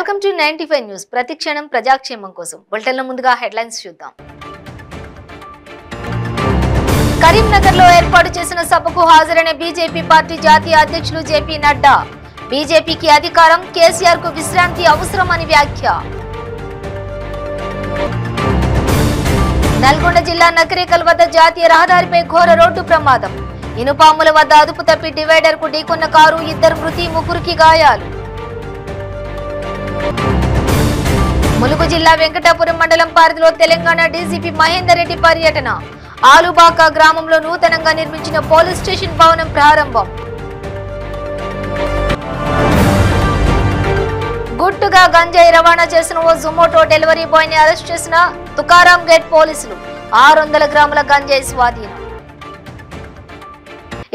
Welcome to 95 news. ప్రతిక్షణం ప్రజాక్షేమం కోసం బులెటిన్ల ముందుగా హెడ్లైన్స్ చూద్దాం. కరీంనగర్ లో ఏర్పాటు చేసిన సభకు హాజరైన బీజేపీ పార్టీ జాతీయ అధ్యక్షులు జేపీ నడ్డా. బీజేపీకి అధికారం, కేసీఆర్ కు విశ్రాంతి అవసరమని వ్యాఖ్య. నల్గొండ జిల్లా నకరేకల్ వద్ద జాతీయ రహదారిపై ఘోర రోడ్డు ప్రమాదం. ఇనుపాముల వద్ద అదుపు తప్పి డివైడర్ కు ఢీకొన్న కారు, 2 మృతి, 3కి గాయాలు. ములుగు జిల్లా వెంకటాపురం మండలం పరిధిలో తెలంగాణ డీజీపీ మహేందర్ రెడ్డి పర్యటన. ఆలుబాక గ్రామంలో నూతనంగా నిర్మించిన పోలీస్ స్టేషన్ భవనం ప్రారంభం. గుట్టుగా గంజాయి రవాణా చేసిన ఓ జొమాటో డెలివరీ బాయ్ ని అరెస్ట్ చేసిన తుకారాం గేట్ పోలీసులు. 600 గ్రాముల గంజాయి స్వాధీనం.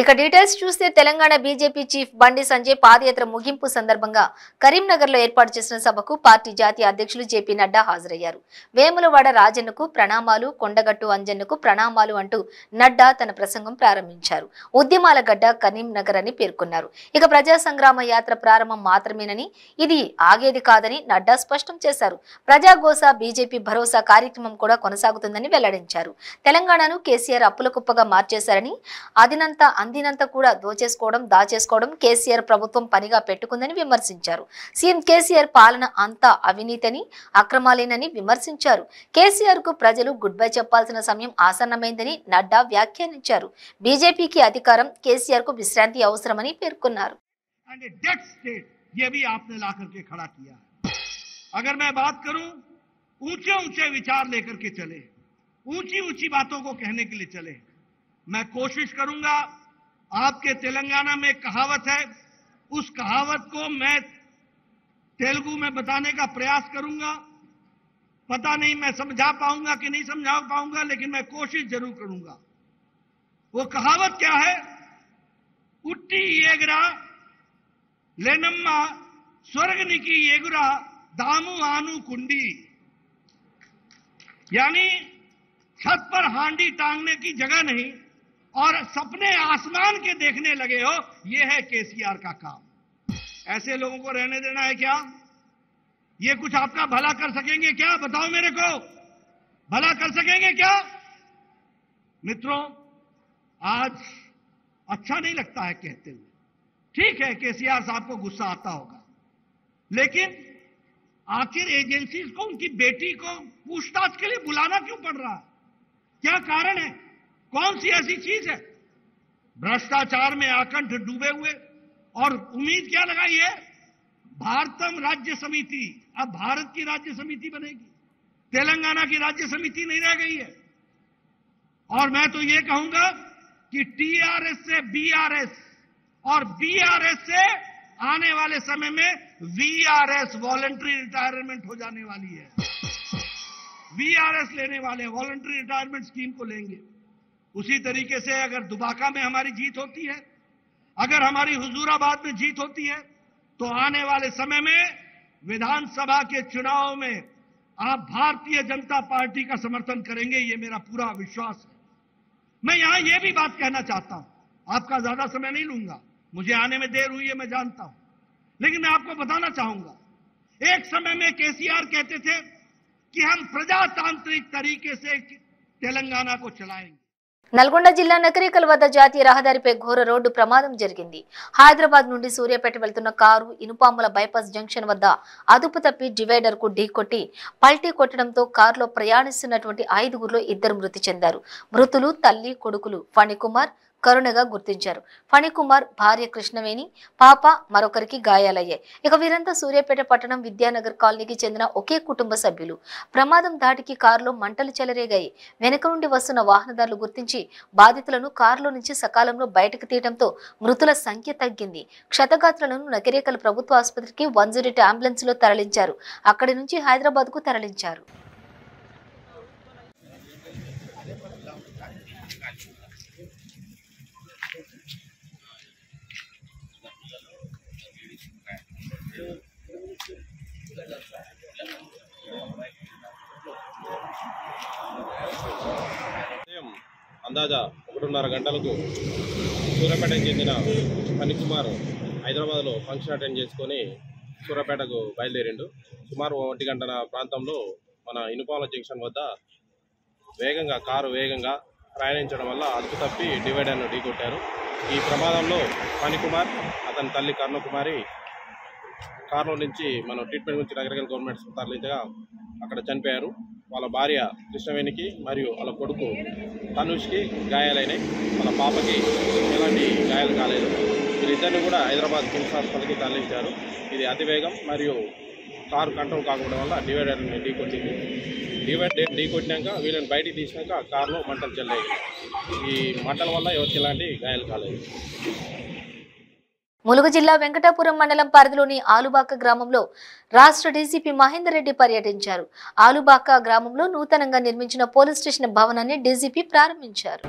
ఇక డీటెయిల్స్ చూస్తే తెలంగాణ బీజేపీ చీఫ్ బండి సంజయ్ పాదయాత్ర ముగింపు సందర్భంగా కరీంనగర్ లో ఏర్పాటు చేసిన సభకు పార్టీ జాతీయ అధ్యక్షులు జేపీ నడ్డా హాజరయ్యారు. వేములవాడ రాజన్నకు ప్రణామాలు, కొండగట్టు అంజన్నకు ప్రణామాలు అంటూ నడ్డా తన ప్రసంగం ప్రారంభించారు. ఉద్యమాల గడ్డ కరీంనగర్ అని పేర్కొన్నారు. ఇక ప్రజా సంగ్రామ యాత్ర ప్రారంభం మాత్రమేనని, ఇది ఆగేది కాదని నడ్డా స్పష్టం చేశారు. ప్రజాగోస బీజేపీ భరోసా కార్యక్రమం కూడా కొనసాగుతుందని వెల్లడించారు. తెలంగాణను కేసీఆర్ అప్పుల కుప్పగా మార్చేశారని, అందినంత కూడా దాచేసుకోవడం కేసీఆర్ ప్రభుత్వం పనిగా పెట్టుకుందని విమర్శించారు. సీఎం కేసీఆర్ పాలన అంతా అవినీతిని, అక్రమాలేనని విమర్శించారు. కేసీఆర్ కు ప్రజలు గుడ్ బై చెప్పాల్సిన సమయం ఆసన్నమైందని నడ్డా వ్యాఖ్యానించారు. బీజేపీకి అధికారం, కేసీఆర్ కు విశ్రాంతి అవసరమని పేర్కొన్నారు. मैं कोशिश करूंगा, आपके तेलंगाना में कहावत है, उस कहावत को मैं तेलुगु में बताने का प्रयास करूंगा. पता नहीं मैं समझा पाऊंगा कि नहीं समझा पाऊंगा, लेकिन मैं कोशिश जरूर करूंगा. वो कहावत क्या है? उट्टी येगरा लेनम्मा स्वर्गनिकी येगुरा दामू आनू कुंडी. यानी छत पर हांडी टांगने की जगह नहीं और सपने आसमान के देखने लगे हो, ये है केसीआर का काम. ऐसे लोगों को रहने देना है क्या? ये कुछ आपका भला कर सकेंगे क्या? बताओ मेरे को, भला कर सकेंगे क्या? मित्रों, आज अच्छा नहीं लगता है कहते हुए. ठीक है, केसीआर साहब को गुस्सा आता होगा, लेकिन आखिर एजेंसीज को उनकी बेटी को पूछताछ के लिए बुलाना क्यों पड़ रहा है? क्या कारण है? कौन सी ऐसी चीज है? भ्रष्टाचार में आकंठ डूबे हुए, और उम्मीद क्या लगाई है? भारतम राज्य समिति, अब भारत की राज्य समिति बनेगी, तेलंगाना की राज्य समिति नहीं रह गई है. और मैं तो ये कहूंगा कि टीआरएस से बीआरएस और बीआरएस से आने वाले समय में वीआरएस, वॉलंटरी रिटायरमेंट हो जाने वाली है. वीआरएस लेने वाले वॉलंटरी रिटायरमेंट स्कीम को लेंगे. उसी तरीके से अगर दुबाका में हमारी जीत होती है, अगर हमारी हुजूराबाद में जीत होती है, तो आने वाले समय में विधानसभा के चुनाव में आप भारतीय जनता पार्टी का समर्थन करेंगे, ये मेरा पूरा विश्वास है. मैं यहां यह भी बात कहना चाहता हूं, आपका ज्यादा समय नहीं लूंगा, मुझे आने में देर हुई है, मैं जानता हूं, लेकिन मैं आपको बताना चाहूंगा, एक समय में केसीआर कहते थे कि हम प्रजातांत्रिक तरीके से तेलंगाना को चलाएंगे. నల్గొండ జిల్లా నకరేకల్ వద్ద జాతీయ రహదారిపై ఘోర రోడ్డు ప్రమాదం జరిగింది. హైదరాబాద్ నుండి సూర్యాపేట వెళ్తున్న కారు ఇనుపాముల బైపాస్ జంక్షన్ వద్ద అదుపు తప్పి డివైడర్ కు ఢీకొట్టి పల్టీ కొట్టడంతో కారులో ప్రయాణిస్తున్నటువంటి 5గురిలో 2 మృతి చెందారు. మృతులు తల్లి, కొడుకులు ఫణికుమార్, కరుణగా గుర్తించారు. ఫణికుమార్ భార్య కృష్ణవేణి, పాప మరొకరికి గాయాలయ్యాయి. ఇక వీరంతా సూర్యాపేట పట్టణం విద్యానగర్ కాలనీకి చెందిన ఒకే కుటుంబ సభ్యులు. ప్రమాదం ధాటికి కారులో మంటలు చెలరేగాయి. వెనుక నుండి వస్తున్న వాహనదారులు గుర్తించి బాధితులను కారులో నుంచి సకాలంలో బయటకు తీయడంతో మృతుల సంఖ్య తగ్గింది. క్షతగాత్రులను నకిరేకల్ ప్రభుత్వ ఆసుపత్రికి 108 అంబులెన్స్ లో తరలించారు. అక్కడి నుంచి హైదరాబాద్ కు తరలించారు. అందాజా 1:30 గంటలకు సూర్యాపేటకు చెందిన ఫణికుమార్ హైదరాబాద్లో ఫంక్షన్ అటెండ్ చేసుకొని సూర్యాపేటకు బయలుదేరిండు. సుమారు 1 గంటల ప్రాంతంలో మన ఇనుపాల జంక్షన్ వద్ద కారు వేగంగా ప్రయాణించడం వల్ల అదుపు తప్పి డివైడర్ను ఢీకొట్టారు. ఈ ప్రమాదంలో ఫణికుమార్, అతని తల్లి కర్ణకుమారి కారులో నుంచి మనం ట్రీట్మెంట్ గురించి నగరకల్ గవర్నమెంట్ తరలించగా అక్కడ చనిపోయారు. వాళ్ళ భార్య కృష్ణవేణికి మరియు వాళ్ళ కొడుకు తనుష్కి గాయాలైనాయి. వాళ్ళ పాపకి ఎలాంటి గాయాలు కాలేదు. వీరిద్దరిని కూడా హైదరాబాద్ కిమ్స్ హాస్పిటల్కి తరలించారు. ఇది అతివేగం మరియు కారు కంట్రోల్ కాకపోవడం వల్ల డివైడర్ని ఢీకొట్టింది. డివైడర్ ఢీకొట్టినాక వీళ్ళని బయటికి తీసినాక కారులో మంటలు చెల్లాయి. ఈ మంటల వల్ల ఎవరికి ఎలాంటి గాయాలు కాలేదు. ములుగు జిల్లా వెంకటాపురం మండలం పరిధిలోని ఆలుబాక గ్రామంలో రాష్ట్ర డీసీపీ మహేందర్ రెడ్డి పర్యటించారు. ఆలుబాక గ్రామంలో నూతనంగా నిర్మించిన పోలీస్ స్టేషన్ భవనాన్ని డీసీపీ ప్రారంభించారు.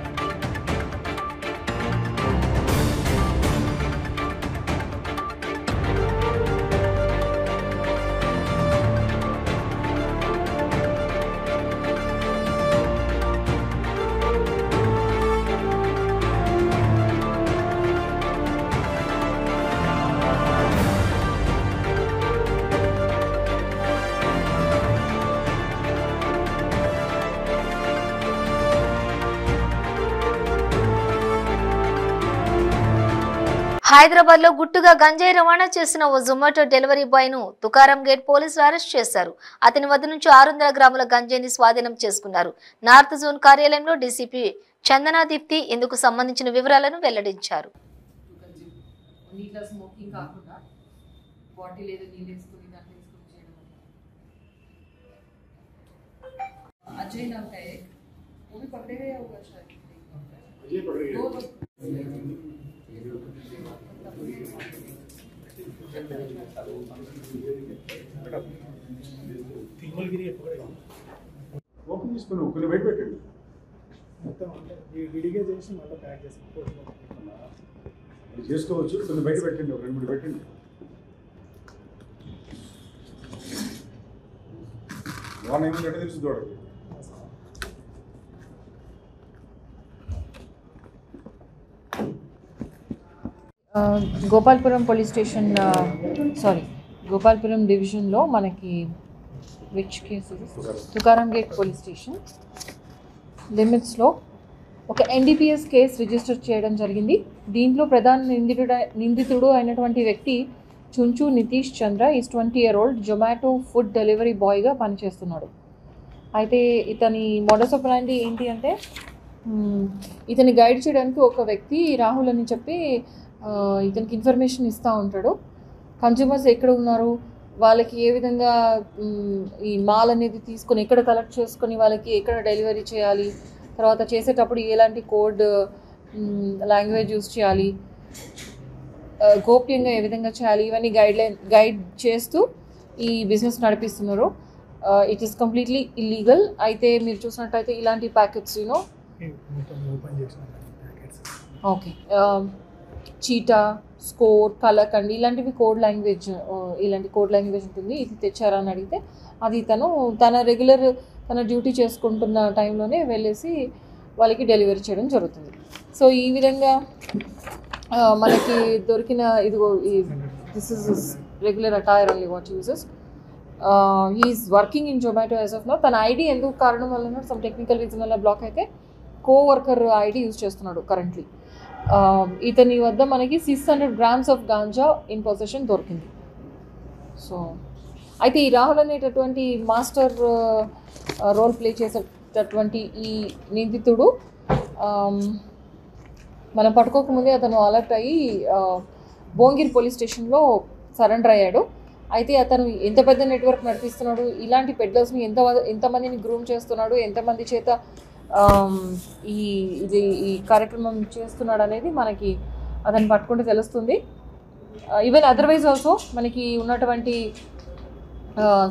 హైదరాబాద్ లో గుట్టుగా గంజాయి రవాణా చేసిన ఓ జొమాటో డెలివరీ బాయ్ ను తుకారం గేట్ పోలీసులు అరెస్ట్ చేశారు. అతని వద్ద నుంచి 600 గ్రాముల గంజాయిని స్వాధీనం చేసుకున్నారు. నార్త్ జోన్ కార్యాలయంలో డీసీపీ చందనా దీప్తి ఇందుకు సంబంధించిన వివరాలను వెల్లడించారు. ఓపెన్ చేసుకుని కొన్ని బయట పెట్టండి. మొత్తం విడిగా చేసి మళ్ళీ ప్యాక్ చేసుకోవచ్చు. కొన్ని బయట పెట్టండి, 2-3 పెట్టండి. వాన్ ఏమైనా ఎట్లా తెలుసు చూడండి. గోపాల్పురం పోలీస్ స్టేషన్ గోపాల్పురం డివిజన్లో మనకి which case Tukaram gate police station లిమిట్స్లో ఒక ఎన్డీపీఎస్ కేసు రిజిస్టర్ చేయడం జరిగింది. దీంట్లో ప్రధాన నిందితుడు అయినటువంటి వ్యక్తి Chunchu Nitish Chandra is 20 year old Zomato food delivery బాయ్గా పనిచేస్తున్నాడు. అయితే ఇతని మోడస్ ఆపరాండి ఏంటి అంటే ఇతని గైడ్ చేయడానికి ఒక వ్యక్తి రాహుల్ అని చెప్పి ఇతనికి ఇన్ఫర్మేషన్ ఇస్తూ ఉంటాడు. కన్జ్యూమర్స్ ఎక్కడ ఉన్నారు, వాళ్ళకి ఏ విధంగా ఈ మాల్ అనేది తీసుకొని ఎక్కడ కలెక్ట్ చేసుకొని వాళ్ళకి ఎక్కడ డెలివరీ చేయాలి, తర్వాత చేసేటప్పుడు ఎలాంటి కోడ్ లాంగ్వేజ్ యూస్ చేయాలి, గోప్యంగా ఏ విధంగా చేయాలి, ఇవన్నీ గైడ్ చేస్తూ ఈ బిజినెస్ నడిపిస్తున్నారు. It is completely illegal. అయితే మీరు చూసినట్టయితే ఇలాంటి ప్యాకెట్స్ ఓకే చీటా, స్కోర్, కలకండి ఇలాంటి కోడ్ లాంగ్వేజ్ ఉంటుంది. ఇది తెచ్చారా అని అడిగితే అది తన డ్యూటీ చేసుకుంటున్న టైంలోనే వెళ్ళేసి వాళ్ళకి డెలివరీ చేయడం జరుగుతుంది. సో ఈ విధంగా మనకి దొరికిన ఇదిగో this is regular attire only what uses. He's working in Zomato as of now. తన ఐడి ఎందుకు కారణం వల్ల సమ్ టెక్నికల్ రీజన్ వల్ల బ్లాక్ అయితే కోవర్కర్ ఐడి యూజ్ చేస్తున్నాడు కరెంట్లీ. ఇతని వద్ద మనకి 600 grams of ganja in possession దొరికింది. సో అయితే ఈ రాహుల్ అనేటటువంటి మాస్టర్ రోల్ ప్లే చేసేటటువంటి ఈ నిందితుడు మనం పట్టుకోకముందే అతను అలర్ట్ అయ్యి భోంగిరి పోలీస్ స్టేషన్లో సరెండర్ అయ్యాడు. అయితే అతను ఎంత పెద్ద నెట్వర్క్ నడిపిస్తున్నాడు, ఇలాంటి పెడ్లర్స్ని ఎంతమందిని గ్రూమ్ చేస్తున్నాడు, ఎంతమంది చేత ఈ కార్యక్రమం చేస్తున్నాడు అనేది మనకి అతను పట్టుకుంటే తెలుస్తుంది. ఈవెన్ అదర్వైజ్ ఆల్సో మనకి ఉన్నటువంటి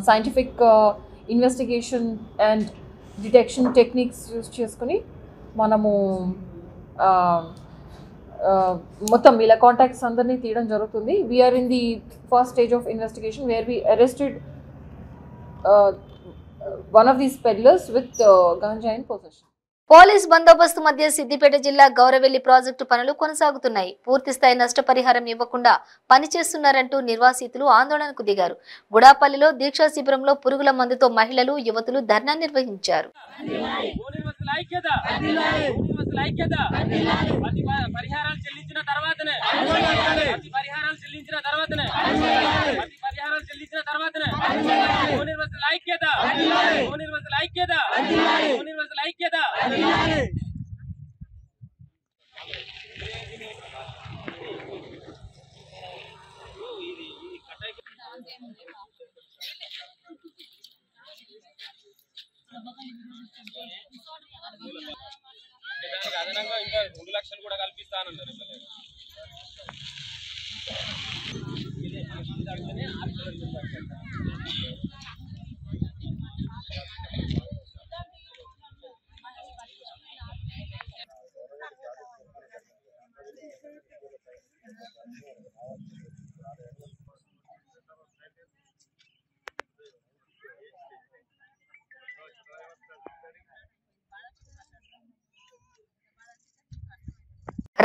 scientific investigation and detection techniques use చేసుకుని మనము మొత్తం వీళ్ళ కాంటాక్ట్స్ అందరినీ తీయడం జరుగుతుంది. We're in the first stage of investigation where we arrested one of these peddlers with ganja in possession. Police బందోబస్తు మధ్య సిద్దిపేట జిల్లా గౌరవెల్లి ప్రాజెక్టు పనులు కొనసాగుతున్నాయి. పూర్తిస్థాయి నష్టపరిహారం ఇవ్వకుండా పనిచేస్తున్నారంటూ నిర్వాసితులు ఆందోళనకు దిగారు. గుడాపల్లిలో దీక్షా శిబిరంలో పురుగుల మందుతో మహిళలు, యువతులు ధర్నా నిర్వహించారు. అదనంగా ఇంకా 2 లక్షలు కూడా కల్పిస్తానన్నారు.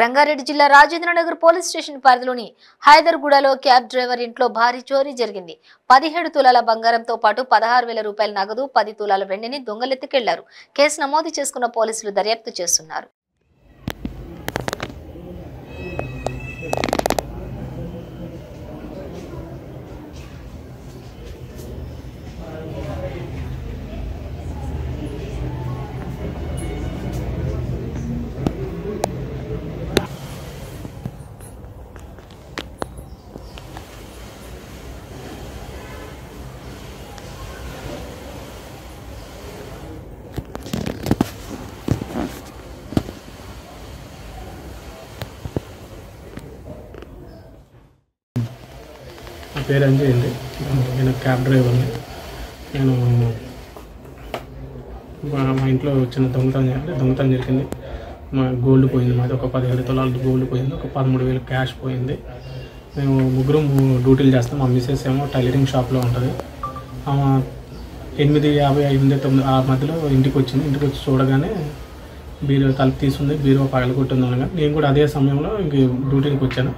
రంగారెడ్డి జిల్లా రాజేంద్రనగర్ పోలీస్ స్టేషన్ పరిధిలోని హైదర్గూడలో క్యాబ్ డ్రైవర్ ఇంట్లో భారీ చోరీ జరిగింది. 17 తులాల బంగారంతో పాటు 16,000 రూపాయల నగదు, 10 తులాల వెండిని దొంగలెత్తుకెళ్లారు. కేసు నమోదు చేసుకున్న పోలీసులు దర్యాప్తు చేస్తున్నారు. నా పేరు అంజయ్ అండి. నేను క్యాబ్ డ్రైవర్ని. నేను మా ఇంట్లో చిన్న దొంగతనం జరిగింది. మా గోల్డ్ పోయింది. మాది ఒక 17 తులాలు గోల్డ్ పోయింది. ఒక 13,000 క్యాష్ పోయింది. మేము ముగ్గురం డ్యూటీలు చేస్తాం. మా మిస్సెస్ ఏమో టైలరింగ్ షాప్లో ఉంటుంది. 8:50, 8:09 ఆ మధ్యలో ఇంటికి వచ్చింది. ఇంటికి వచ్చి చూడగానే బీరో తలుపు తీసుకుంది, బీరో పగలగొట్టింది అనగా నేను కూడా అదే సమయంలో ఇంక డ్యూటీకి వచ్చాను.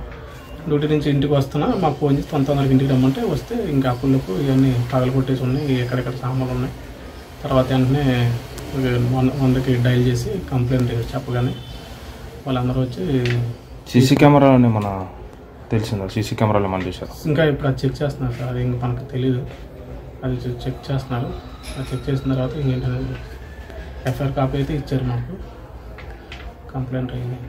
డ్యూటీ నుంచి ఇంటికి వస్తున్నా మాకు ఫోన్ చేసి 9:00 ఇంటికి రమ్మంటే వస్తే ఇంకా అప్పులకు ఇవన్నీ పగలగొట్టేసి ఉన్నాయి. ఎక్కడెక్కడ సామాన్లు ఉన్నాయి. తర్వాత వెంటనే 100కి డైల్ చేసి కంప్లైంట్ చెప్పగానే వాళ్ళందరూ వచ్చి సీసీ కెమెరాని మన తెలిసిందా? సీసీ కెమెరాలు మనం చూసారు. ఇంకా ఇప్పుడు అది చెక్ చేస్తున్నారు సార్. అది ఇంక మనకు తెలియదు. అది చెక్ చేస్తున్నారు. అది చెక్ చేసిన తర్వాత ఇంకేంటనేది ఎఫ్ఐఆర్ కాపీ అయితే ఇచ్చారు. మాకు కంప్లైంట్ అయింది.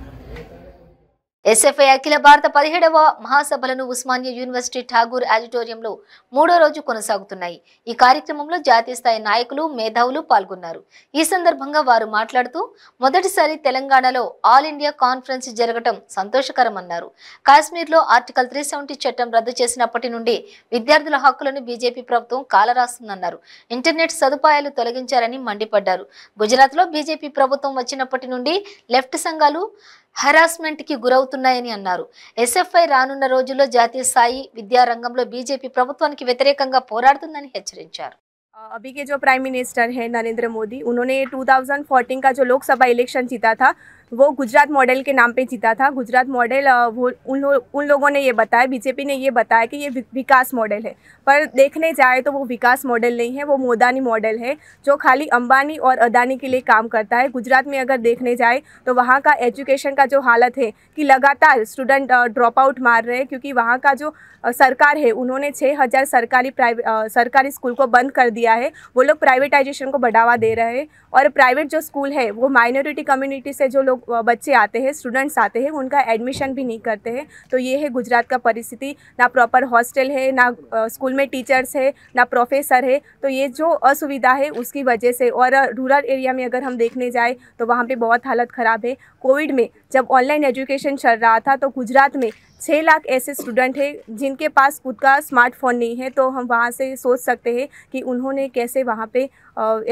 ఎస్ఎఫ్ఐ అఖిల భారత 17వ మహాసభలను ఉస్మానియా యూనివర్సిటీ ఠాగూర్ ఆడిటోరియంలో 3వ రోజు కొనసాగుతున్నాయి. ఈ కార్యక్రమంలో జాతీయ స్థాయి నాయకులు, మేధావులు పాల్గొన్నారు. ఈ సందర్భంగా వారు మాట్లాడుతూ మొదటిసారి తెలంగాణలో ఆల్ ఇండియా కాన్ఫరెన్స్ జరగటం సంతోషకరమన్నారు. కాశ్మీర్లో ఆర్టికల్ 370 చట్టం రద్దు చేసినప్పటి నుండి విద్యార్థుల హక్కులను బీజేపీ ప్రభుత్వం కాలరాస్తుందన్నారు. ఇంటర్నెట్ సదుపాయాలు తొలగించారని మండిపడ్డారు. గుజరాత్లో బీజేపీ ప్రభుత్వం వచ్చినప్పటి నుండి లెఫ్ట్ సంఘాలు హరాస్మెంట్ కి గురవుతున్నాయని అన్నారు. ఎస్ఎఫ్ఐ రానున్న రోజుల్లో జాతీయ స్థాయి విద్యా రంగంలో బీజేపీ ప్రభుత్వానికి వ్యతిరేకంగా పోరాడుతుందని హెచ్చరించారు. अभी के जो प्राइम मिनिस्टर हैं नरेंद्र मोदी, उन्होंने 2014 का जो लोकसभा इलेक्शन जीता था वो गुजरात मॉडल के नाम पे जीता था. गुजरात मॉडल उन लोगों ने ये बताया, बीजेपी ने ये बताया कि ये विकास मॉडल है, पर देखने जाए तो वो विकास मॉडल नहीं है, वो मोदानी मॉडल है जो खाली अंबानी और अदानी के लिए काम करता है. गुजरात में अगर देखने जाए तो वहाँ का एजुकेशन का जो हालत है कि लगातार स्टूडेंट ड्रॉप आउट मार रहे हैं, क्योंकि वहाँ का जो सरकार है उन्होंने 6,000 सरकारी स्कूल को बंद कर दिया है. वो लोग प्राइवेटाइजेशन को बढ़ावा दे रहे हैं और प्राइवेट जो स्कूल है वो माइनॉरिटी कम्युनिटी से जो लोग बच्चे आते हैं, स्टूडेंट्स आते हैं, उनका एडमिशन भी नहीं करते हैं. तो ये है गुजरात का परिस्थिति. ना प्रॉपर हॉस्टल है, ना स्कूल में टीचर्स है, ना प्रोफेसर है. तो ये जो असुविधा है उसकी वजह से, और रूरल एरिया में अगर हम देखने जाए तो वहाँ पे बहुत हालत ख़राब है. कोविड में जब ऑनलाइन एजुकेशन चल रहा था तो गुजरात में 6 लाख ऐसे स्टूडेंट हैं जिनके पास खुद का स्मार्टफोन नहीं है. तो हम वहाँ से सोच सकते हैं कि उन्होंने कैसे वहाँ पे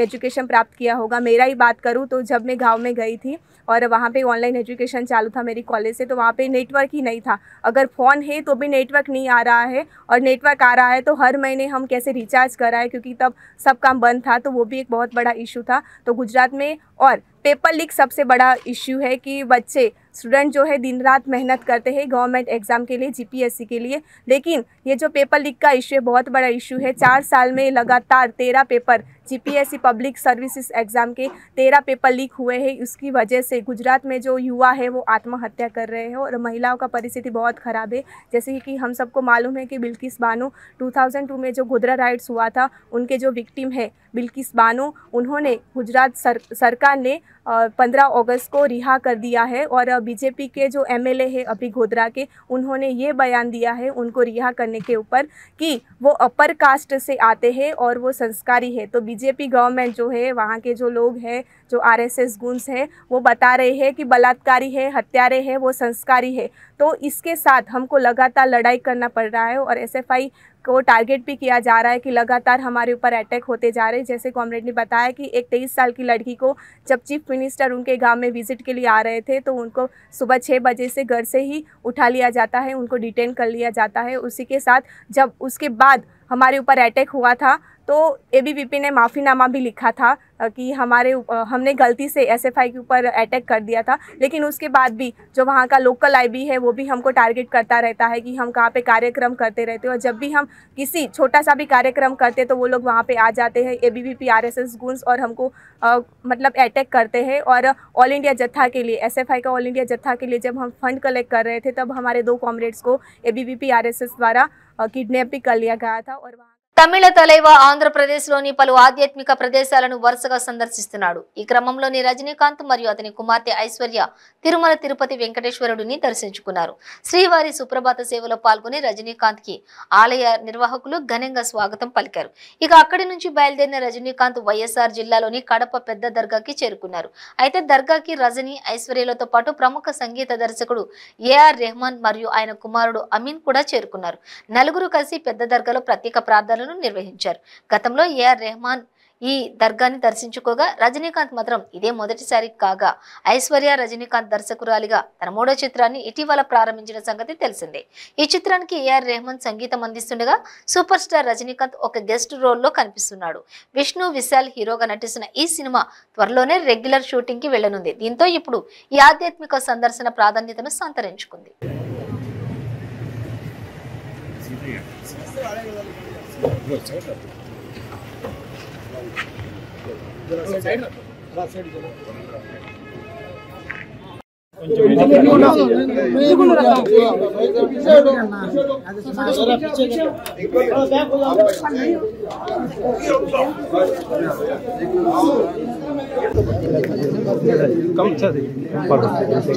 एजुकेशन प्राप्त किया होगा. मेरा ही बात करूँ तो जब मैं गांव में गई थी और वहाँ पे ऑनलाइन एजुकेशन चालू था मेरी कॉलेज से, तो वहाँ पे नेटवर्क ही नहीं था. अगर फ़ोन है तो भी नेटवर्क नहीं आ रहा है, और नेटवर्क आ रहा है तो हर महीने हम कैसे रिचार्ज कराएं, क्योंकि तब सब काम बंद था. तो वो भी एक बहुत बड़ा इशू था. तो गुजरात में और पेपर लीक सबसे बड़ा इश्यू है कि बच्चे स्टूडेंट जो है दिन रात मेहनत करते हैं गवर्नमेंट एग्ज़ाम के लिए, जीपीएससी के लिए, लेकिन ये जो पेपर लीक का इश्यू है बहुत बड़ा इश्यू है। 4 साल में लगातार 13 paper GPSC public services exam के 13 पेपर लीक हुए हैं। उसकी वजह से गुजरात में जो युवा है वो आत्महत्या कर रहे हैं और महिलाओं का परिस्थिति बहुत ख़राब है। जैसे कि हम सबको मालूम है कि बिल्किस बानो 2002 में जो गोधरा राइट्स हुआ था, उनके जो विक्टिम है बिल्किस बानो, उन्होंने गुजरात सरकार ने 15 अगस्त को रिहा कर दिया है और बीजेपी के जो एमएलए है अभी गोधरा के, उन्होंने ये बयान दिया है उनको रिहा करने के ऊपर कि वो अपर कास्ट से आते हैं और वो संस्कारी है। तो बीजेपी गवर्नमेंट जो है, वहाँ के जो लोग हैं, जो आरएसएस गुंड्स हैं, वो बता रहे हैं कि बलात्कारी है, हत्यारे है, वो संस्कारी है। तो इसके साथ हमको लगातार लड़ाई करना पड़ रहा है और एसएफआई को टारगेट भी किया जा रहा है कि लगातार हमारे ऊपर अटैक होते जा रहे हैं। जैसे कॉमरेड ने बताया कि एक 23 साल की लड़की को जब चीफ मिनिस्टर उनके गांव में विजिट के लिए आ रहे थे तो उनको सुबह 6 बजे से घर से ही उठा लिया जाता है, उनको डिटेन कर लिया जाता है। उसी के साथ जब उसके बाद हमारे ऊपर अटैक हुआ था तो एबीवीपी ने माफ़ीनामा भी लिखा था कि हमने गलती से एसएफआई के ऊपर अटैक कर दिया था, लेकिन उसके बाद भी जो वहाँ का लोकल आईबी है वो भी हमको टारगेट करता रहता है कि हम कहाँ पे कार्यक्रम करते रहते हैं और जब भी हम किसी छोटा सा भी कार्यक्रम करते तो वो लोग वहाँ पे आ जाते हैं एबीवीपी आरएसएस गुंड्स और हमको मतलब अटैक करते हैं। और ऑल इंडिया जत्था के लिए, एसएफआई का ऑल इंडिया जत्था के लिए जब हम फंड कलेक्ट कर रहे थे तब हमारे 2 कॉमरेड्स को एबीवीपी आरएसएस द्वारा किडनैप भी कर लिया गया था। और తమిళ తలైవ ఆంధ్రప్రదేశ్లోని పలు ఆధ్యాత్మిక ప్రదేశాలను వరుసగా సందర్శిస్తున్నాడు. ఈ క్రమంలోని రజనీకాంత్ మరియు అతని కుమార్తె ఐశ్వర్య తిరుమల తిరుపతి వెంకటేశ్వరుడిని దర్శించుకున్నారు. శ్రీవారి సుప్రభాత సేవలో పాల్గొని రజనీకాంత్ కి ఆలయ నిర్వాహకులు ఘనంగా స్వాగతం పలికారు. ఇక అక్కడి నుంచి బయలుదేరిన రజనీకాంత్ వైఎస్ఆర్ జిల్లాలోని కడప పెద్ద దర్గాకి చేరుకున్నారు. అయితే దర్గాకి రజనీ, ఐశ్వర్యలతో పాటు ప్రముఖ సంగీత దర్శకుడు ఏఆర్ రెహమాన్ మరియు ఆయన కుమారుడు అమీన్ కూడా చేరుకున్నారు. నలుగురు కలిసి పెద్ద దర్గాలో ప్రత్యేక ప్రార్థనలు నిర్వహించారు. గతంలో ఏఆర్ రెహమాన్ ఈ దర్గాని దర్శించుకోగా రజనీకాంత్ మాత్రం ఇదే మొదటిసారి కాగా ఐశ్వర్య రజనీకాంత్ దర్శకురాలిగా తన 3వ చిత్రాన్ని ఇటీవల ప్రారంభించిన సంగతి తెలిసిందే. ఈ చిత్రానికి ఏఆర్ రెహమాన్ సంగీతం అందిస్తుండగా సూపర్ స్టార్ రజనీకాంత్ ఒక గెస్ట్ రోల్లో కనిపిస్తున్నాడు. విష్ణు విశాల్ హీరోగా నటిస్తున్న ఈ సినిమా త్వరలోనే రెగ్యులర్ షూటింగ్ కి వెళ్లనుంది. దీంతో ఇప్పుడు ఈ ఆధ్యాత్మిక సందర్శన ప్రాధాన్యతను సంతరించుకుంది.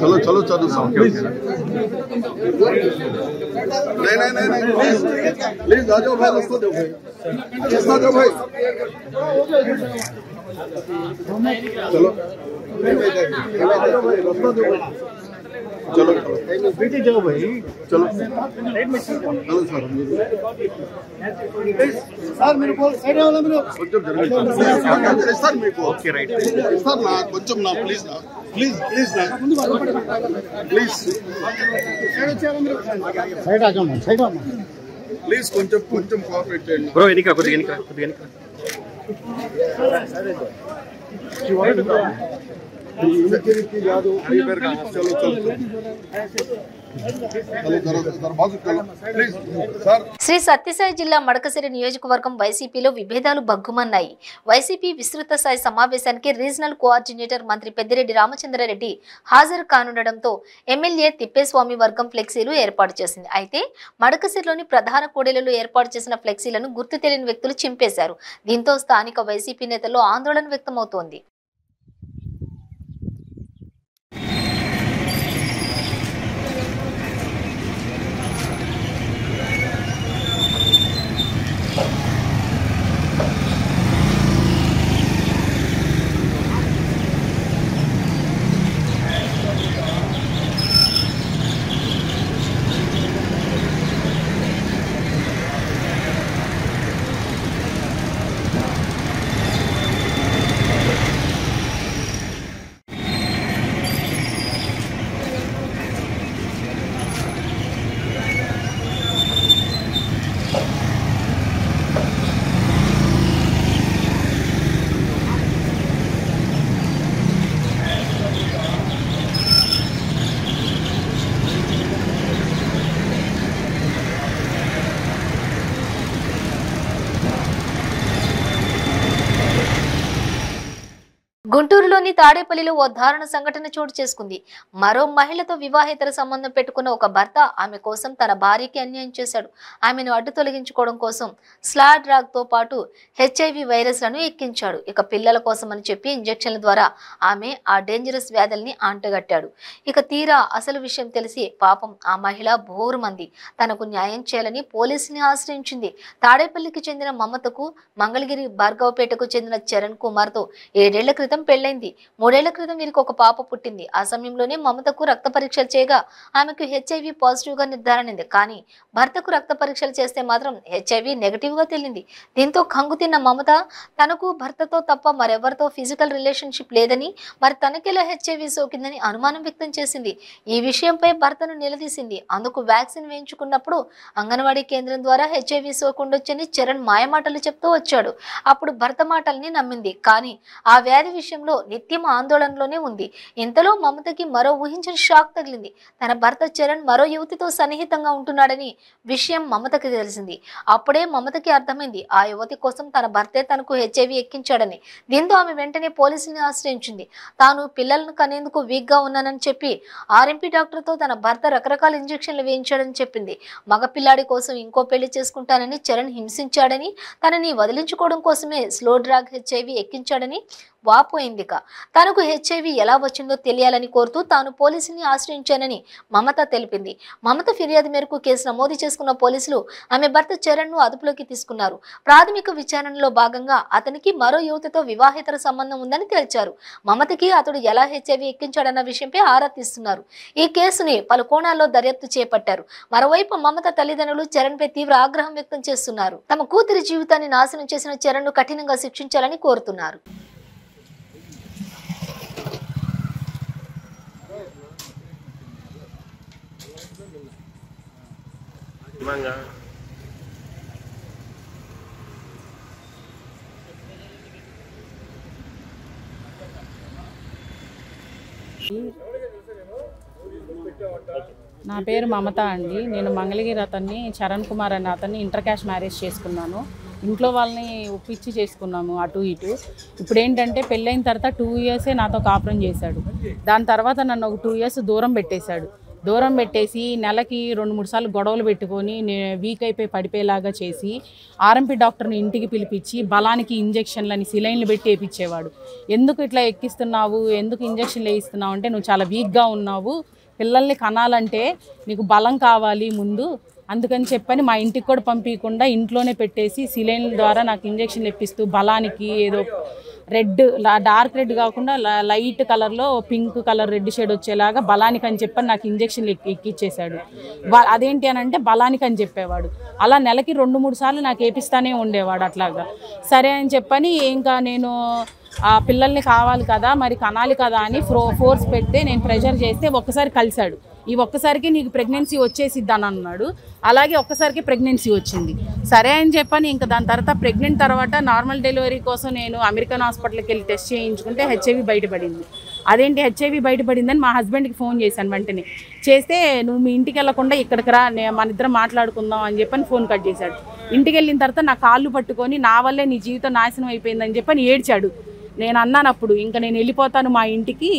चलो चलो चलो नहीं प्लीज आ जाओ भाई, रास्ता दो भाई, रास्ता दो भाई, चलो रास्ता दो भाई, चलो बेटी जाओ भाई, चलो चलो सर मेरे को साइड वाला मेरे కొంచెం జరగండి సార్ మీకు ఓకే రైట్ సార్ నా కొంచెం నా ప్లీజ్ నా ప్లీజ్ నా ప్లీజ్ సైడ్ వచ్చారా మీరు సైడ్ ఆగండి సైడ్ అమ్మా ప్లీజ్ కొంచెం కోఆపరేట్ చేయండి బ్రో ఎనిక కొద్దిగా శ్రీ సత్యసాయి జిల్లా మడకసిరి నియోజకవర్గం వైసీపీలో విభేదాలు భగ్గుమన్నాయి. వైసీపీ విస్తృత స్థాయి సమావేశానికి రీజనల్ కోఆర్డినేటర్ మంత్రి పెద్దిరెడ్డి రామచంద్రారెడ్డి హాజరు కానుండడంతో ఎమ్మెల్యే తిప్పేస్వామి వర్గం ఫ్లెక్సీలు ఏర్పాటు చేసింది. అయితే మడకసిరిలోని ప్రధాన కూడలిలో ఏర్పాటు చేసిన ఫ్లెక్సీలను గుర్తు తెలియని వ్యక్తులు చింపేశారు. దీంతో స్థానిక వైసీపీ నేతల్లో ఆందోళన వ్యక్తమవుతోంది. గుంటూరులోని తాడేపల్లిలో ఓ దారుణ సంఘటన చోటు చేసుకుంది. మరో మహిళతో వివాహేతర సంబంధం పెట్టుకున్న ఒక భర్త ఆమె కోసం తన భార్యకి అన్యాయం చేశాడు. ఆమెను అడ్డు తొలగించుకోవడం కోసం స్లాడ్ డ్రాగ్ తో పాటు HIV వైరస్లను ఎక్కించాడు. ఇక పిల్లల కోసం అని చెప్పి ఇంజెక్షన్ల ద్వారా ఆమె ఆ డేంజరస్ వ్యాధుల్ని అంటగట్టాడు. ఇక తీరా అసలు విషయం తెలిసి పాపం ఆ మహిళ బోరుమంది తనకు న్యాయం చేయాలని పోలీసుని ఆశ్రయించింది. తాడేపల్లికి చెందిన మమతకు మంగళగిరి భార్గవపేటకు చెందిన చరణ్ కుమార్ తో 7 ఏళ్ల క్రితం పెళ్లైంది. 3 ఏళ్ల క్రితం వీరికి ఒక పాప పుట్టింది. ఆ సమయంలోనే మమతకు రక్త పరీక్షలు చేయగా ఆమెకు HIV పాజిటివ్ గా నిర్ధారణైంది. కానీ భర్తకు రక్త పరీక్షలు చేస్తే మాత్రం HIV నెగటివ్ గా తేలింది. దీంతో కంగుతిన్న మమత తనకు భర్తతో తప్ప మరెవరితో ఫిజికల్ రిలేషన్షిప్ లేదని, మరి తనకెలా HIV సోకిందని అనుమానం వ్యక్తం చేసింది. ఈ విషయంపై భర్తను నిలదీసింది. అందుకు వ్యాక్సిన్ వేయించుకున్నప్పుడు అంగన్వాడీ కేంద్రం ద్వారా HIV సోకుండొచ్చని చరణ్ మాయమాటలు చెప్తూ వచ్చాడు. అప్పుడు భర్త మాటల్ని నమ్మింది. కానీ ఆ వ్యాధి విషయంలో నిత్యం ఆందోళనలోనే ఉంది. ఇంతలో మమతకి మరో ఊహించని షాక్ తగిలింది. తన భర్త చరణ్ మరో యువతితో సన్నిహితంగా ఉంటున్నాడని విషయం మమతకి తెలిసింది. అప్పుడే మమతకి అర్థమైంది ఆ యువతి కోసం తన భర్తే తనకు HIV ఎక్కించాడని. దీంతో ఆమె వెంటనే పోలీసుల్ని ఆశ్రయించింది. తాను పిల్లలను కనేందుకు వీక్ గా ఉన్నానని చెప్పి RMP డాక్టర్తో తన భర్త రకరకాల ఇంజెక్షన్లు వేయించాడని చెప్పింది. మగపిల్లాడి కోసం ఇంకో పెళ్లి చేసుకుంటానని చరణ్ హింసించాడని, తనని వదిలించుకోవడం కోసమే స్లో డ్రాగ్ HIV ఎక్కించాడని వాపోయిందిక. తనకు HIV ఎలా వచ్చిందో తెలియాలని కోరుతూ తాను పోలీసుల్ని ఆశ్రయించానని మమత తెలిపింది. మమత ఫిర్యాదు మేరకు కేసు నమోదు చేసుకున్న పోలీసులు ఆమె భర్త చరణ్ ను అదుపులోకి తీసుకున్నారు. ప్రాథమిక విచారణలో భాగంగా అతనికి మరో యువతితో వివాహేతర సంబంధం ఉందని తేల్చారు. మమతకి అతడు ఎలా HIV ఎక్కించాడన్న విషయంపై ఆరా తీస్తున్నారు. ఈ కేసుని పలు కోణాల్లో దర్యాప్తు చేపట్టారు. మరోవైపు మమత తల్లిదండ్రులు చరణ్ పై తీవ్ర ఆగ్రహం వ్యక్తం చేస్తున్నారు. తమ కూతురి జీవితాన్ని నాశనం చేసిన చరణ్ ను కఠినంగా శిక్షించాలని కోరుతున్నారు. నా పేరు మమత అండి. నేను మంగళగిరి అతన్ని చరణ్ కుమార్ అనే అతన్ని ఇంటర్ క్యాస్ట్ మ్యారేజ్ చేసుకున్నాను. ఇంట్లో వాళ్ళని ఒప్పించి చేసుకున్నాము అటు ఇటు. ఇప్పుడు ఏంటంటే పెళ్ళైన తర్వాత 2 years నాతో కాపురం చేశాడు. దాని తర్వాత నన్ను ఒక 2 years దూరం పెట్టేశాడు. దూరం పెట్టేసి నెలకి 2-3 సార్లు గొడవలు పెట్టుకొని వీక్ అయిపోయి పడిపోయేలాగా చేసి RMP డాక్టర్ని ఇంటికి పిలిపించి బలానికి ఇంజెక్షన్లని సిలైన్లు పెట్టి వేయించేవాడు. ఎందుకు ఇట్లా ఎక్కిస్తున్నావు, ఎందుకు ఇంజెక్షన్లు వేయిస్తున్నావు అంటే, నువ్వు చాలా వీక్గా ఉన్నావు, పిల్లల్ని కనాలంటే నీకు బలం కావాలి ముందు, అందుకని చెప్పని మా ఇంటికి కూడా పంపించకుండా ఇంట్లోనే పెట్టేసి సిలైన్ల ద్వారా నాకు ఇంజెక్షన్లు ఇప్పిస్తూ బలానికి ఏదో రెడ్, డార్క్ రెడ్ కాకుండా లైట్ కలర్లో పింక్ కలర్ రెడ్ షేడ్ వచ్చేలాగా బలానికి అని చెప్పని నాకు ఇంజెక్షన్లు ఎక్కిచ్చేశాడు. అదేంటి అని అంటే బలానికి అని చెప్పేవాడు. అలా నెలకి 2-3 సార్లు నాకు వేపిస్తానే ఉండేవాడు అట్లాగా. సరే అని చెప్పని ఇంకా నేను ఆ పిల్లల్ని కావాలి కదా, మరి కనాలి కదా అని ఫోర్స్ పెడితే నేను ప్రెషర్ చేస్తే ఒక్కసారి కలిశాడు. ఈ ఒక్కసారికి నీకు ప్రెగ్నెన్సీ వచ్చేసిద్ది అని అన్నాడు. అలాగే ఒక్కసారికి ప్రెగ్నెన్సీ వచ్చింది. సరే అని చెప్పని ఇంకా దాని తర్వాత ప్రెగ్నెంట్ తర్వాత నార్మల్ డెలివరీ కోసం నేను అమెరికన్ హాస్పిటల్కి వెళ్ళి టెస్ట్ చేయించుకుంటే HIV బయటపడింది. అదేంటి HIV బయటపడిందని మా హస్బెండ్కి ఫోన్ చేశాను. వెంటనే చేస్తే నువ్వు మీ ఇంటికి వెళ్ళకుండా ఇక్కడికి రా, మన ఇద్దరం మాట్లాడుకుందాం అని చెప్పని ఫోన్ కట్ చేశాడు. ఇంటికి వెళ్ళిన తర్వాత నా కాళ్ళు పట్టుకొని నా వల్లే నీ జీవితం నాశనం అయిపోయిందని చెప్పని ఏడ్చాడు. నేను అన్నాను అప్పుడు, ఇంకా నేను వెళ్ళిపోతాను మా ఇంటికి,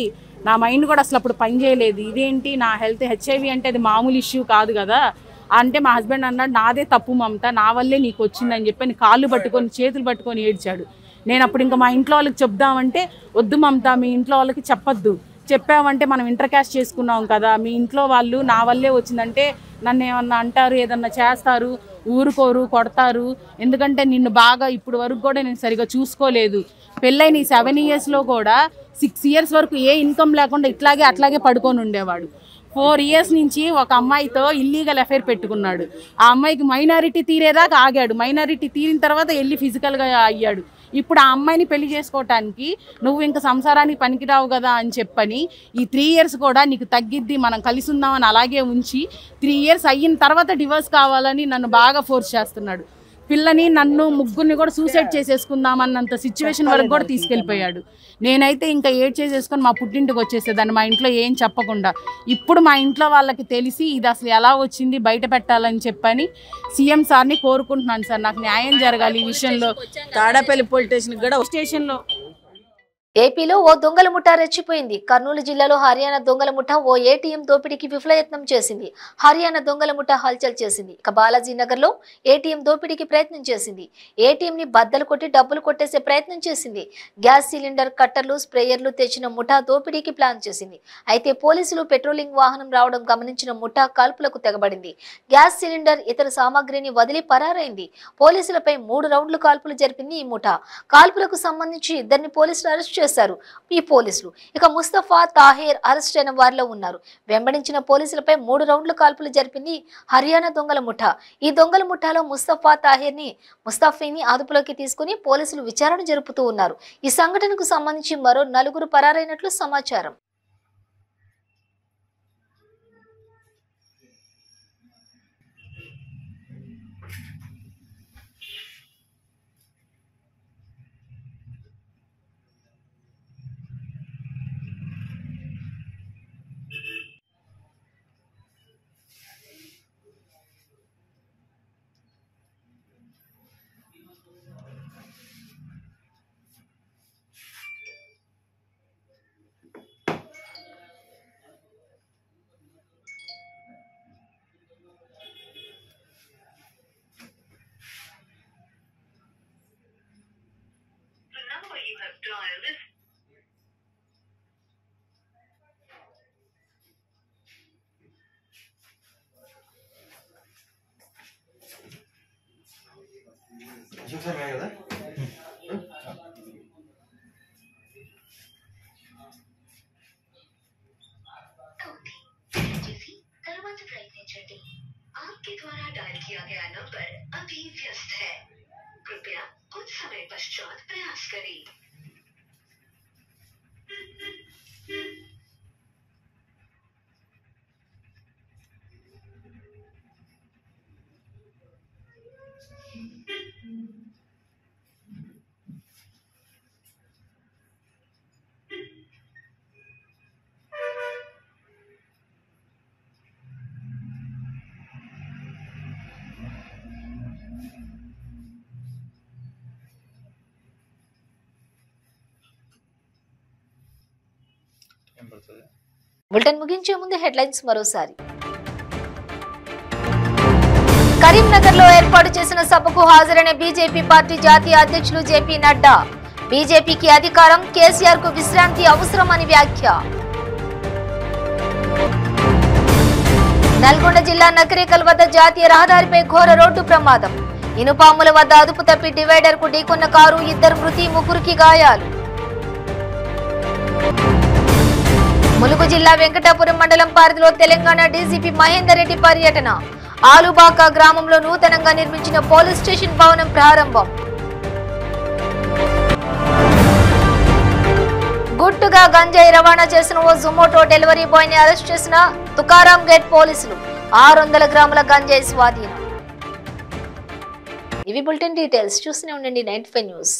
నా మైండ్ కూడా అసలు అప్పుడు పని చేయలేదు. ఇదేంటి నా హెల్త్ HIV అంటే అది మామూలు ఇష్యూ కాదు కదా అంటే మా హస్బెండ్ అన్నాడు, నాదే తప్పు మమత, నా వల్లే నీకు వచ్చిందని చెప్పని కాళ్ళు పట్టుకొని చేతులు పట్టుకొని ఏడ్చాడు. నేను అప్పుడు ఇంకా మా ఇంట్లో వాళ్ళకి చెప్దామంటే, వద్దు మమత, మీ ఇంట్లో వాళ్ళకి చెప్పొద్దు, చెప్పామంటే మనం ఇంటర్ క్యాస్ట్ చేసుకున్నాం కదా, మీ ఇంట్లో వాళ్ళు నా వల్లే వచ్చిందంటే నన్ను ఏమన్నా అంటారు, ఏదన్నా చేస్తారు, ఊరుకోరు, కొడతారు. ఎందుకంటే నిన్ను బాగా ఇప్పుడు వరకు కూడా నేను సరిగా చూసుకోలేదు. పెళ్ళైన ఈ 7 yearsలో కూడా 6 years వరకు ఏ ఇన్కమ్ లేకుండా అట్లాగే పడుకొని ఉండేవాడు. 4 years నుంచి ఒక అమ్మాయితో ఇల్లీగల్ అఫైర్ పెట్టుకున్నాడు. ఆ అమ్మాయికి మైనారిటీ తీరేదాకా ఆగాడు. మైనారిటీ తీరిన తర్వాత వెళ్ళి ఫిజికల్గా అయ్యాడు. ఇప్పుడు ఆ అమ్మాయిని పెళ్లి చేసుకోవటానికి నువ్వు ఇంకా సంసారానికి పనికిరావు కదా అని చెప్పని ఈ 3 years కూడా నీకు తగ్గిద్ది, మనం కలిసి ఉందామని అలాగే ఉంచి 3 years అయిన తర్వాత డివోర్స్ కావాలని నన్ను బాగా ఫోర్స్ చేస్తున్నాడు. పిల్లని నన్ను ముగ్గురిని కూడా సూసైడ్ చేసేసుకుందామన్నంత సిచ్యువేషన్ వరకు కూడా తీసుకెళ్ళిపోయాడు. నేనైతే ఇంకా ఏడ్ చేసేసుకొని మా పుట్టింటికి వచ్చేసేదాన్ని, మా ఇంట్లో ఏం చెప్పకుండా. ఇప్పుడు మా ఇంట్లో వాళ్ళకి తెలిసి ఇది అసలు ఎలా వచ్చింది బయట పెట్టాలని చెప్పని సీఎం సార్ని కోరుకుంటున్నాను. సార్ నాకు న్యాయం జరగాలి ఈ విషయంలో. తాడేపల్లి పోలీస్ స్టేషన్కి కూడా స్టేషన్లో ఏపీలో ఓ దొంగల ముఠా రెచ్చిపోయింది. కర్నూలు జిల్లాలో హర్యానా దొంగల ముఠా ఓ ఏటీఎం దోపిడీకి విఫలయత్నం చేసింది. హర్యానా దొంగల ముఠా హల్చల్ చేసింది. ఇక బాలాజీ నగర్ లో ఏటీఎం దోపిడీకి ప్రయత్నం చేసింది. ఏటీఎం ని బద్దలు కొట్టి డబ్బులు కొట్టేసే ప్రయత్నం చేసింది. గ్యాస్ సిలిండర్, కట్టర్లు, స్ప్రేయర్లు తెచ్చిన ముఠా దోపిడీకి ప్లాన్ చేసింది. అయితే పోలీసులు పెట్రోలింగ్ వాహనం రావడం గమనించిన ముఠా కాల్పులకు తెగబడింది. గ్యాస్ సిలిండర్, ఇతర సామాగ్రిని వదిలి పరారైంది. పోలీసులపై 3 రౌండ్లు కాల్పులు జరిపింది ఈ ముఠా. కాల్పులకు సంబంధించి 2 పోలీసులు అరెస్ట్ చేశారు ఈ పోలీసులు. ఇక ముస్తఫా, తాహేర్ అరెస్ట్ అయిన వారిలో ఉన్నారు. వెంబడించిన పోలీసులపై 3 రౌండ్ల కాల్పులు జరిపింది హర్యానా దొంగల ముఠా. ఈ దొంగల ముఠాలో ముస్తాఫీని అదుపులోకి తీసుకుని పోలీసులు విచారణ జరుపుతూ ఉన్నారు. ఈ సంఘటనకు సంబంధించి మరో 4 పరారైనట్లు సమాచారం. आपके द्वारा डायल किया गया नंबर अभी व्यस्त है, कृपया कुछ समय पश्चात प्रयास करें। బులెటిన్ ముగించే ముందు హెడ్లైన్స్ మరోసారి. కరీంనగర్ లో ఏర్పాటు చేసిన సభకు హాజరైన బీజేపీ పార్టీ జాతీయ అధ్యక్షులు జేపీ నడ్డా. బీజేపీకి అధికారం, కేసీఆర్ కు విశ్రాంతి అవసరమని వ్యాఖ్య. నల్గొండ జిల్లా నకరేకల్ వద్ద జాతీయ రహదారిపై ఘోర రోడ్డు ప్రమాదం. ఇనుపాముల వద్ద అదుపు తప్పి డివైడర్ కు ఢీకొన్న కారు, 2 మృతి, 3కి గాయాలు. ములుగు జిల్లా వెంకటాపురం మండలం పరిధిలో తెలంగాణ డీజీపీ మహేందర్ రెడ్డి పర్యటన. ఆలుబాక గ్రామంలో నూతనంగా నిర్మించిన పోలీస్ స్టేషన్ భవనం ప్రారంభం. గుట్టుగా గంజాయి రవాణా చేసిన ఓ జొమాటో డెలివరీ బాయ్ ని అరెస్ట్ చేసిన తుకారాం గేట్ పోలీసులు. 600 గ్రాముల గంజాయి స్వాధీనం. ఇవి బులెటిన్ డీటెయిల్స్. చూస్తూనే ఉండండి 95 న్యూస్.